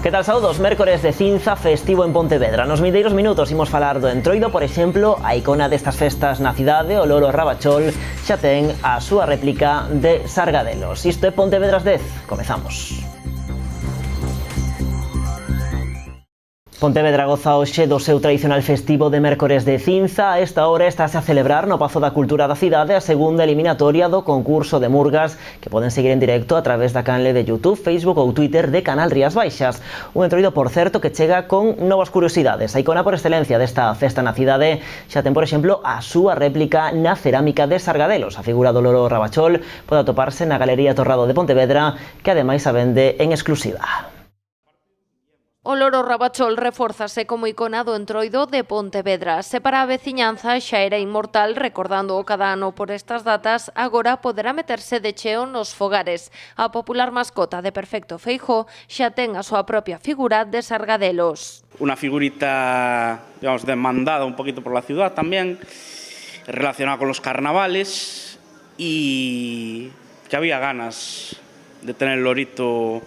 Que tal, saúdos? Mércores de cinza festivo en Pontevedra. Nos vindeiros minutos imos falar do Entroido. Por exemplo, a icona destas festas na cidade, o Loro Rabachol, xa ten a súa réplica de Sargadelos. Isto é Pontevedras 10. Comezamos. Pontevedra goza hoxe do seu tradicional festivo de Mércores de Cinza. A esta hora estáse a celebrar no Pazo da Cultura da cidade a segunda eliminatoria do concurso de murgas, que poden seguir en directo a través da canle de YouTube, Facebook ou Twitter de Canal Rías Baixas. Un Entroido, por certo, que chega con novas curiosidades. A icona por excelencia desta festa na cidade xa ten, por exemplo, a súa réplica na cerámica de Sargadelos. A figura do Loro Rabachol pode atoparse na Galería Torrado de Pontevedra, que ademais a vende en exclusiva. O Loro Rabachol refórzase como icona do Entroido de Pontevedra. Se para a veciñanza xa era inmortal, recordando o cada ano por estas datas, agora poderá meterse de cheo nos fogares. A popular mascota de Perfecto Feijóo xa ten a súa propia figura de Sargadelos. Una figurita, digamos, demandada un poquito por la ciudad también, relacionada con los carnavales, y que había ganas de tener el lorito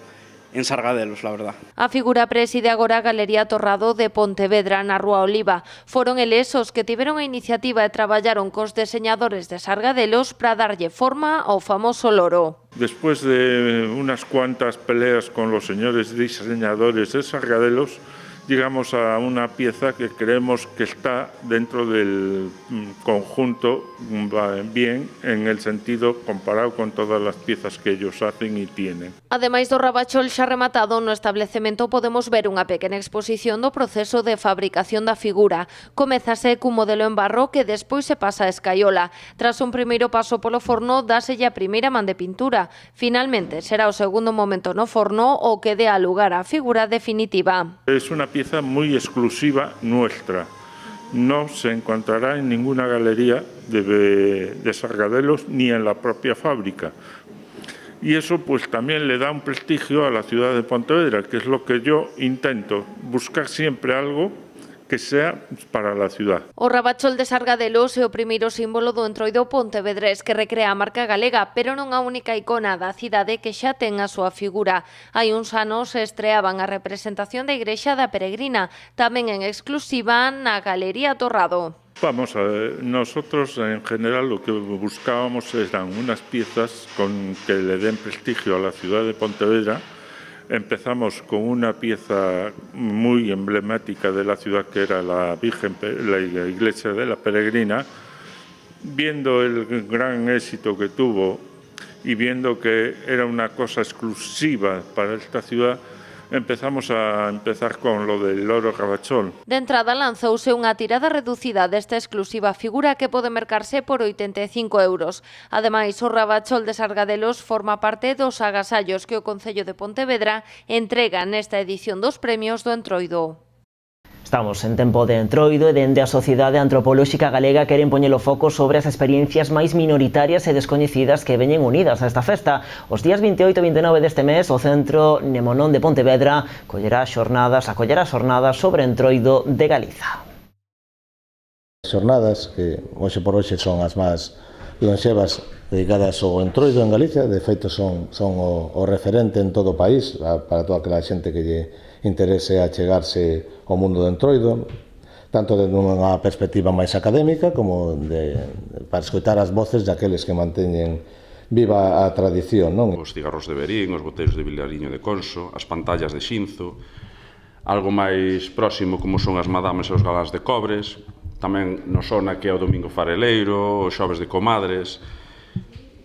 en Sargadelos, la verdad. A figura preside agora a Galería Torrado de Pontevedra na Rúa Oliva. Foron eles os que tiveron a iniciativa e traballaron cos deseñadores de Sargadelos para darlle forma ao famoso loro. Después de unas cuantas peleas con los señores diseñadores de Sargadelos, llegamos a una pieza que creemos que está dentro del conjunto bien, en el sentido comparado con todas las piezas que ellos hacen y tienen. Ademais do Rabachol xa rematado no establecemento, podemos ver unha pequena exposición do proceso de fabricación da figura. Comezase cun modelo en barro que despois se pasa a escaiola. Tras un primeiro paso polo forno, dáselle a primeira man de pintura. Finalmente, será o segundo momento no forno o que dea lugar á figura definitiva. Es una pieza muy exclusiva nuestra. No se encontrará en ninguna galería de Sargadelos ni en la propia fábrica. Y eso pues también le da un prestigio a la ciudad de Pontevedra, que es lo que yo intento, buscar siempre algo que sea para la ciudad. O Rabachol de Sargadelos é o primeiro símbolo do Entroido pontevedrés que recrea a marca galega, pero non a única icona da cidade que xa ten a súa figura. Hai uns anos se estreaban a representación da Igrexa da Peregrina, tamén en exclusiva na Galería Torrado. Vamos a ver, nosotros en general lo que buscábamos eran unas piezas con que le den prestigio a la ciudad de Pontevedra. Empezamos con una pieza muy emblemática de la ciudad, que era la iglesia de la Peregrina. Viendo el gran éxito que tuvo y viendo que era una cosa exclusiva para esta ciudad, empezamos con lo del Loro Rabachol. De entrada lanzouse unha tirada reducida desta exclusiva figura que pode mercarse por 85 euros. Ademais, o Rabachol de Sargadelos forma parte dos agasallos que o Concello de Pontevedra entrega nesta edición dos premios do Entroido. Estamos en tempo de Entroido e dende a Sociedade Antropolóxica Galega queren poñer o foco sobre as experiencias máis minoritarias e descoñecidas que veñen unidas a esta festa. Os días 28 e 29 deste mes, o Centro Nemonón de Pontevedra acollerá xornadas sobre Entroido de Galiza. As xornadas, que hoxe por hoxe son as máis lonxevas dedicadas ao Entroido en Galicia, de feito son o referente en todo o país para toda aquela xente que lle interese achegarse ao mundo do Entroido, tanto desde unha perspectiva máis académica como para escoitar as voces daqueles que manteñen viva a tradición, non? Os cigarros de Verín, os boteiros de Vilariño de Conso, as pantallas de Xinzo, algo máis próximo como son as madames e os galás de Cobres, tamén nos sona que é o Domingo Fareleiro, os xoves de Comadres,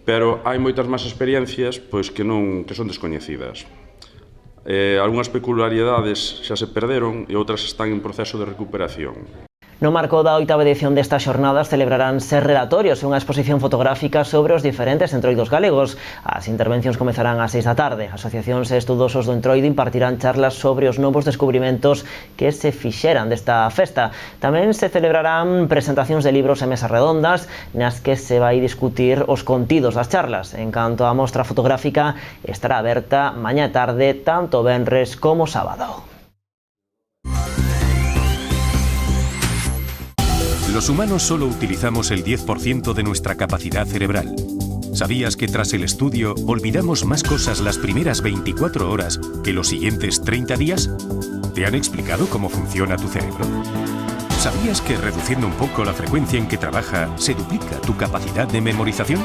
pero hai moitas máis experiencias pois que son descoñecidas. Algunhas peculiaridades xa se perderon e outras están en proceso de recuperación. No marco da 8ª edición destas xornadas celebraránse relatorios e unha exposición fotográfica sobre os diferentes entroidos galegos. As intervencións comezarán ás 6 da tarde. Asociacións e estudosos do entroido impartirán charlas sobre os novos descubrimentos que se fixeran desta festa. Tamén se celebrarán presentacións de libros e mesas redondas nas que se vai discutir os contidos das charlas. En canto á mostra fotográfica, estará aberta mañá e tarde, tanto venres como sábado. Los humanos solo utilizamos el 10% de nuestra capacidad cerebral. ¿Sabías que tras el estudio olvidamos más cosas las primeras 24 horas que los siguientes 30 días? ¿Te han explicado cómo funciona tu cerebro? ¿Sabías que reduciendo un poco la frecuencia en que trabaja se duplica tu capacidad de memorización?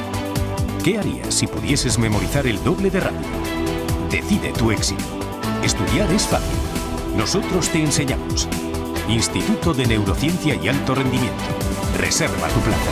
¿Qué harías si pudieses memorizar el doble de rápido? Decide tu éxito. Estudiar es fácil. Nosotros te enseñamos. Instituto de Neurociencia y Alto Rendimiento. Reserva tu plaza.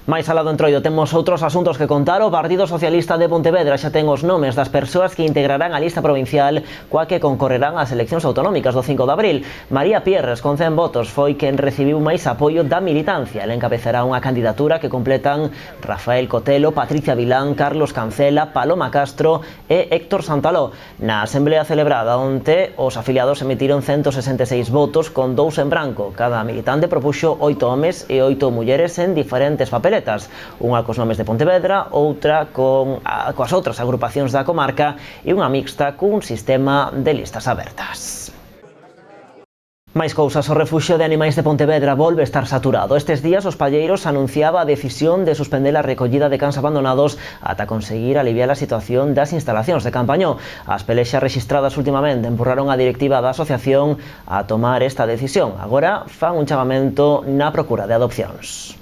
Mais alá do Entroido temos outros asuntos que contar. O Partido Socialista de Pontevedra xa ten os nomes das persoas que integrarán a lista provincial coa que concorrerán ás eleccións autonómicas do 5 de abril. María Pierres, con 100 votos, foi quen recibiu máis apoio da militancia. Ela encabezará unha candidatura que completan Rafael Cotelo, Patricia Vilán, Carlos Cancela, Paloma Castro e Héctor Santaló. Na asamblea celebrada onte, os afiliados emitiron 166 votos con 2 en branco. Cada militante propuxo 8 homes e 8 mulleres en diferentes papeles. Unha cos nomes de Pontevedra, outra coas outras agrupacións da comarca e unha mixta cun sistema de listas abertas. Máis cousas, o refuxio de animais de Pontevedra volve estar saturado. Estes días os palleiros anunciaba a decisión de suspender a recollida de cans abandonados ata conseguir aliviar a situación das instalacións de Campañó. As pelexas rexistradas ultimamente empurraron a directiva da asociación a tomar esta decisión. Agora fan un chamamento na procura de adopcións.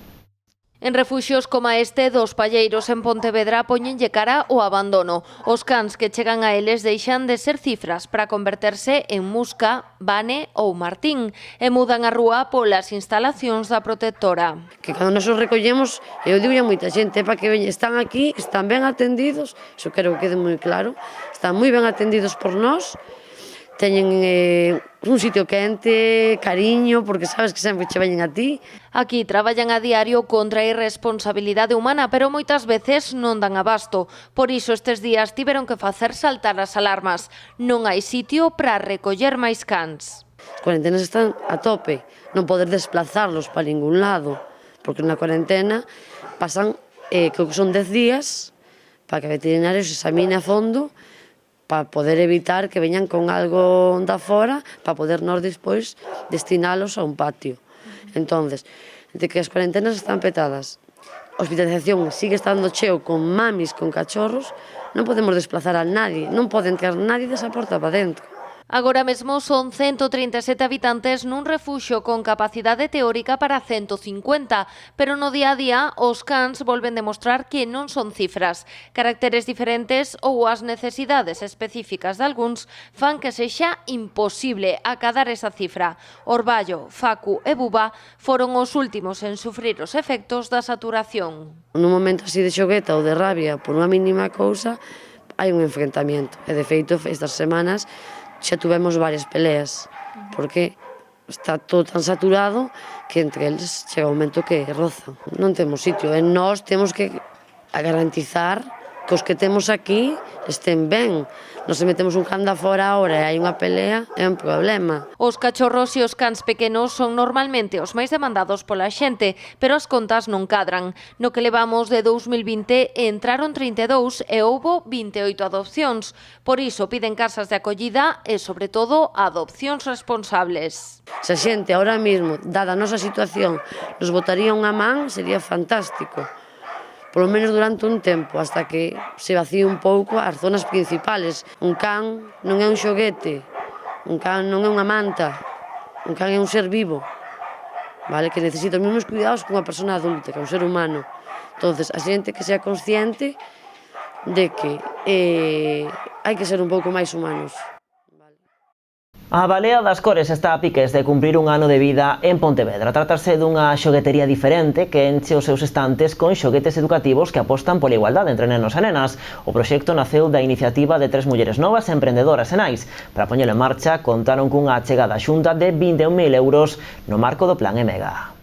En refuxios como este dos palleiros en Pontevedra poñenlle cara o abandono. Os cans que chegan a eles deixan de ser cifras para converterse en Musca, Vane ou Martín e mudan a rúa polas instalacións da protectora. Que cando nos os recollemos, eu digo a moita xente, para que están aquí, están ben atendidos, iso quero que quede moi claro, están moi ben atendidos por nós, teñen un sitio quente, cariño, porque sabes que sempre che veñen a ti. Aquí traballan a diario contra a irresponsabilidade humana, pero moitas veces non dan abasto. Por iso estes días tiveron que facer saltar as alarmas. Non hai sitio para recoller máis cans. As cuarentenas están a tope, non poder desplazarlos para ningún lado, porque na cuarentena pasan, creo que son 10 días, para que o veterinario se examine a fondo, para poder evitar que veñan con algo da fora, para poder nós despois destinalos a un patio. Entonces, de que as cuarentenas están petadas, a hospitalización sigue estando cheo con mamis, con cachorros, non podemos desplazar a nadie, non poden ter nadie desa porta para dentro. Agora mesmo son 137 habitantes nun refuxio con capacidade teórica para 150, pero no día a día os cans volven demostrar que non son cifras. Caracteres diferentes ou as necesidades específicas de algúns fan que sexa imposible acadar esa cifra. Orballo, Facu e Buba foron os últimos en sufrir os efectos da saturación. Nun momento así de xogueta ou de rabia por unha mínima cousa, hai un enfrentamento. E de feito, estas semanas xa tuvemos varias peleas, porque está todo tan saturado que entre eles chega un momento que rozan. Non temos sitio, e nós temos que garantizar que os que temos aquí estén ben. Nos se metemos un can da fora ahora e hai unha pelea, é un problema. Os cachorros e os cans pequenos son normalmente os máis demandados pola xente, pero as contas non cadran. No que levamos de 2020 entraron 32 e houbo 28 adopcións. Por iso piden casas de acollida e, sobre todo, adopcións responsables. Se a xente ahora mesmo, dada a nosa situación, nos botaría unha man, sería fantástico. Polo menos durante un tempo, hasta que se vacíe un pouco as zonas principales. Un can non é un xoguete, un can non é unha manta, un can é un ser vivo, vale? Que necesita os mesmos cuidados que unha persona adulta, que é un ser humano. Entonces, a xente que sea consciente de que hai que ser un pouco máis humanos. A Balea das Cores está a piques de cumprir un ano de vida en Pontevedra. Trátase dunha xoguetería diferente que enche os seus estantes con xoguetes educativos que apostan pola igualdade entre nenos e nenas. O proxecto naceu da iniciativa de 3 mulleres novas emprendedoras e nais. Para poñelo en marcha, contaron cunha achegada xunta de 21.000 euros no marco do Plan EMEGA.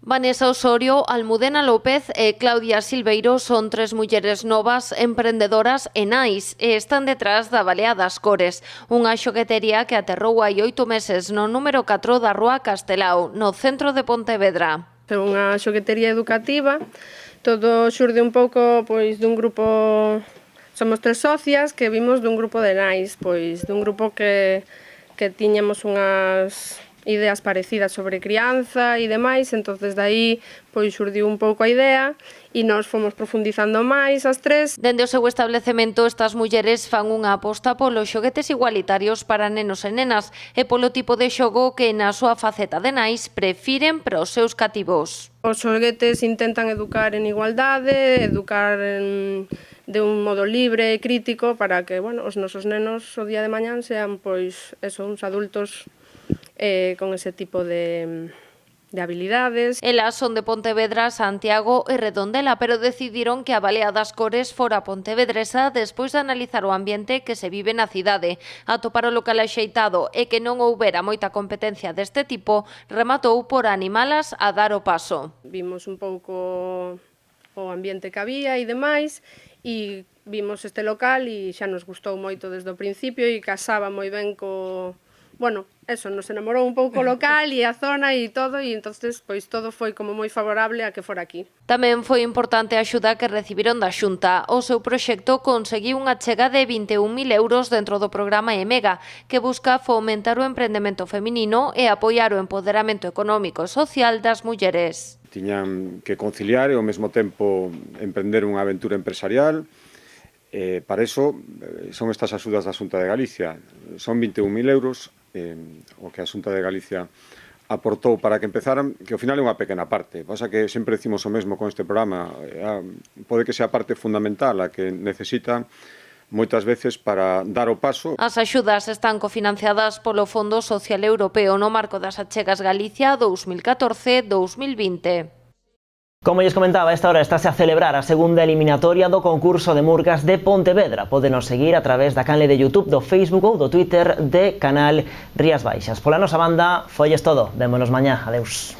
Vanessa Osorio, Almudena López e Claudia Silveiro son 3 mulleres novas, emprendedoras e nais e están detrás da Balea das Cores, unha xoguetería que aterrou hai 8 meses no número 4 da Rúa Castelao, no centro de Pontevedra. É unha xoguetería educativa, todo xurde un pouco pois dun grupo, somos 3 socias que vimos dun grupo de nais, pois dun grupo que que tiñamos unhas ideas parecidas sobre crianza e demais, entonces daí pois xurdiu un pouco a idea e nós fomos profundizando máis as tres. Dende o seu establecemento, estas mulleres fan unha aposta polos xoguetes igualitarios para nenos e nenas e polo tipo de xogo que na súa faceta de nais prefiren para os seus cativos. Os xoguetes intentan educar en igualdade, educar de un modo libre e crítico para que, bueno, os nosos nenos o día de mañán sean pois uns adultos con ese tipo de habilidades. Elas son de Pontevedra, Santiago e Redondela, pero decidiron que a balea das cores fora pontevedresa despois de analizar o ambiente que se vive na cidade. Atopar o local axeitado e que non houbera moita competencia deste tipo, rematou por animalas a dar o paso. Vimos un pouco o ambiente que había e demais, e vimos este local e xa nos gustou moito desde o principio e casaba moi ben bueno, eso, nos enamorou un pouco o local e a zona e todo, e entonces pois todo foi como moi favorable a que fora aquí. Tamén foi importante a axuda que recibiron da Xunta. O seu proxecto conseguiu unha chega de 21.000 euros dentro do programa EMEGA, que busca fomentar o emprendemento feminino e apoiar o empoderamento económico e social das mulleres. Tiñan que conciliar e ao mesmo tempo emprender unha aventura empresarial. Para iso son estas axudas da Xunta de Galicia. Son 21.000 euros o que a Xunta de Galicia aportou para que empezaran, que ao final é unha pequena parte. Pasa que sempre decimos o mesmo con este programa. Pode que sea parte fundamental a que necesita moitas veces para dar o paso. As axudas están cofinanciadas polo Fondo Social Europeo no marco das Achegas Galicia 2014-2020. Como lles comentaba, a esta hora estáse a celebrar a segunda eliminatoria do concurso de Murgas de Pontevedra. Pódenos seguir a través da canle de YouTube, do Facebook ou do Twitter de Canal Rías Baixas. Pola nosa banda, foi todo. Vémonos mañá. Adeus.